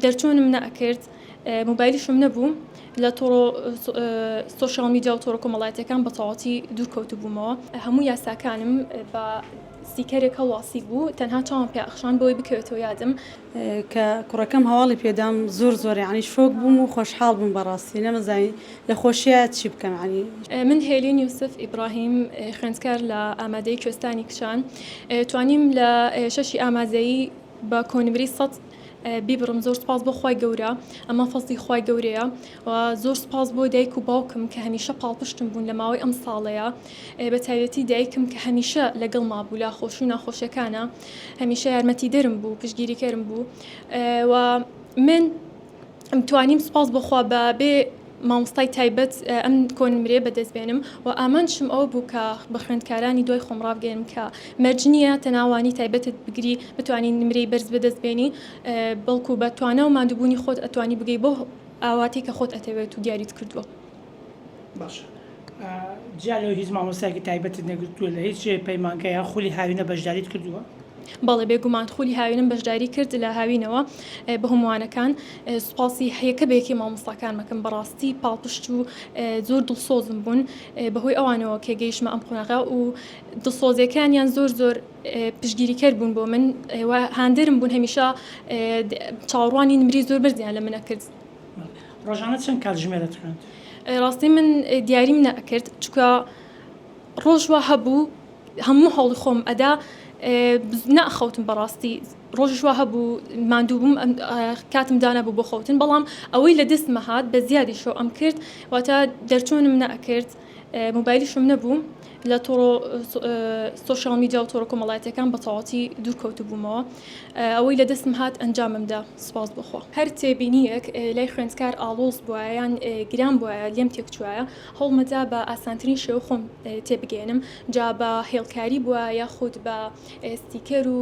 دەرچوونم نەکرد موبایلیشم نەبوو لە تۆڕۆ سۆشیال میدیا و تۆڕە کۆمەڵایەتەکان بە تەواوەتی دوورکەوت بوومەوە هەموو یاساکانم بە سیکەرێکە واسی بوو تەنها چاوم پێ ئەخشان بۆی بکەوێتەوە یادم کە کوڕەکەم هەواڵی پێدام زۆر ینی شۆک بووم و خۆشحاڵ بووم بەڕاستی نەمەزانی لە خۆشیە چی بکەم عنی من هێلین یوسف ئیبراهیم خوێندکار لە ئامادەی کوێستانی کشان توانیم لە شەشی ئامادەیی بە کۆنبری 100 بیبرم زۆر سپاس بۆ خی گەورە ئەمە فەزی خی گەورەیە و زۆر سپاس بۆ دایک و باوکم کە هەمیشە پاڵپشتم بوون لە ماوەی ئەم ساڵەیە بە تایبەتی دایکم کە هەمیشە لەگەڵ مابوو لا خۆش و ناخۆشیەکانە هەمیشە یارمەتی دەرم بوو پشگیریکەرم بوو و من توانیم سپاس بۆخوا بە بێ مامۆستای تایبەت ئەم کۆنمرێ بەدەستبێنم و ئامانشم ئەو بوو کە بە خوێندکارانی دوای خۆم ڕابگەێنم کە مەرجنیە تەناوانی تایبەتت بگری بتوانین نمرەی بەرز بەدەستبێنی بەڵکو بە توانە و مادووبوونی خۆت ئەتوانی بگەی بۆ ئاواتی کە خۆت ئەتەوێت و دیاریت کردووە باش جیالەوە هیچ مامۆستایەکی تایبەتت نەگرتووە لە هیچ پەیمانگەیان خولی هاوینە بەشداریت کردووە بەڵێ بێگومان خولی هاوینم بەشداری کرد لە هاوینەوە بە هەمووانەکان سوپاسی هەیەکە بەیەکی مامۆستاکان مەکەم بەڕاستی پاڵپشت و زۆر دڵسۆزم بوون بەهۆی ئەوانەوە کە گەیشتمە ئەم قۆناغا و دڵسۆزیەکانیان زۆر پشگیریکەر بوون بۆ من هاندرم بوون هەمیشە چاوەڕوانی نمری زۆر بەرزیان لە منە کرد ڕۆژانە چەند کاتژمێرت خوێند ڕاستی من دیاریم نەکرد چکە ڕۆژوە هەبوو هەموو هەوڵی خۆم ئەدا نەخەوتم بەڕاستی ڕۆژوا هەبوو ماندوو بووم کاتم دانەبوو بۆ خەوتن بەڵام ئەوەی لە دەستمە هات بە زیادی شۆ ئەم کرد واتە دەرچوونم نەکرد موبایلیشم نەبوو لە تۆڕۆ سۆشیال میدیا و تۆڕە کۆمەڵایەتەکان بە تەواوەتی دوورکەوت بوومەوە ئەوەی لە دەستم هات ئەنجاممدا سپاس بخوا هەر تێبینیەک لای خوێندکار ئاڵۆز بووە یان گران بووە لێم تێکچوایە هەوڵمەدا بە ئاسانترین شێوە خۆم تێبگەێنم جا بە هێڵکاری بووە یاخود بە ستیکەر و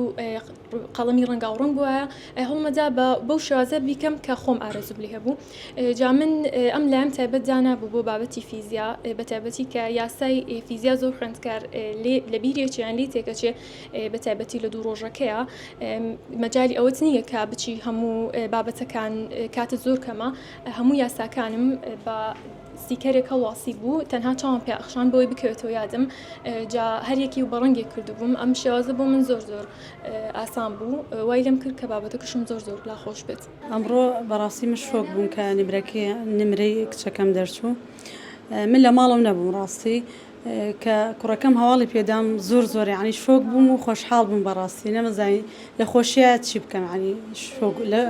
قەڵەمی ڕەنگاوڕنگ بووە هەوڵمەدا بەو شێوازە بیکەم کە خۆم ئارەزوو لێ هەبوو جا من ئەم لایم تایبەت دانا بوو بۆ بابەتی فیزیا بە تایبەتی کە یاسای فیزیا زۆر خوێندکار لە بیرێکیان لی تێکەچێ بە تایبەتی لە دوو ڕۆژەکەیە مەجای ئەوەت نییە کە بچی هەموو بابەتەکان کاتە زۆر کەمە هەموو یاساکانم بە سیکەرێکە واسی بوو تەنها چاوم پێ ئەخشان بۆی بکەوێتەوە یادم جا هەرێکی و بەڕەنگێک کردبووم ئەم شێوازە بۆ من زۆر ئاسان بوو وای لەم کرد کە بابەتەکەشم زۆر لا خۆش بێت ئەمڕۆ بەڕاستی من شۆک بووم کە نمرەی کچەکەم دەرچوو من لە ماڵم نەبووم ڕاستی کە کوڕەکەم هەواڵی پێدام زۆر ینی شۆک بووم و خۆشحاڵ بووم بەڕاستی نەمەزانی لە خۆشیە چی بکەم عنی شۆک لە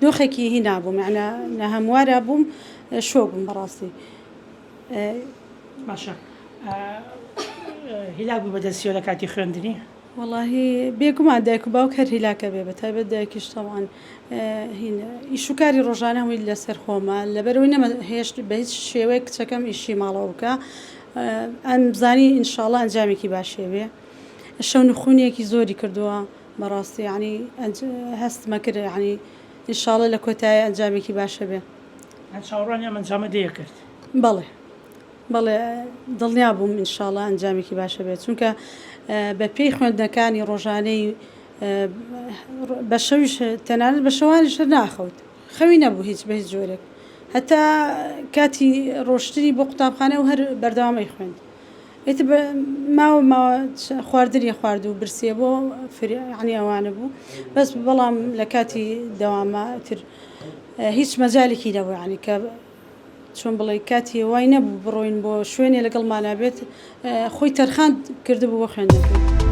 دۆخێکی هی نابووم یعنی لە هەموارە بووم شۆک بووم بەڕاستی باشە هیلاک بوو بەدەستیەوە لە کاتی خوێندنی واللهی بێگومان دایک و باوک هەر هیلاکە بێ بەتایبەت دایکیش تەوان ئیشوکاری ڕۆژانە هەمووی لەسەر خۆمە لەبەرەوەی نەمە هێشت بە هیچ شێوەیە کچەکەم ئیشی ماڵەوە بکە ئەم زانی ئینشاڵڵا ئەنجامێکی باشێوێ شەو نخوونیەکی زۆری کردووە بەڕاستی ینی هەستمە کرد ینی ئینشاڵڵا لە کۆتایی ئەنجامێکی باشە بێ چاوەڕوانی ئەم ئەنجامە دەیە کرد بەڵێ دڵنیا بووم ئینشاڵڵا ئەنجامێکی باشە بێت چونکە بە پێی خوێندنەکانی ڕۆژانەی بە شەویش تەنانەت بە شەوانیش ناخەوت خەوی نەبوو هیچ بە هیچ جۆرێک هەتا کاتی ڕۆشتنی بۆ قوتابخانە و هەر بەردەوامی خوێند ئێتە ماوە خواردنی خوارد و برسیە بۆ عنی ئەوانە بوو بەس بەڵام لە کاتی دەوامە تر هیچ مەجالێکی نەبوو عنی کە چۆن بڵێ کاتی وای نەبوو بڕۆین بۆ شوێنێ لەگەڵمانە بێت خۆی تەرخان کردبوو بۆ خوێندنەکەی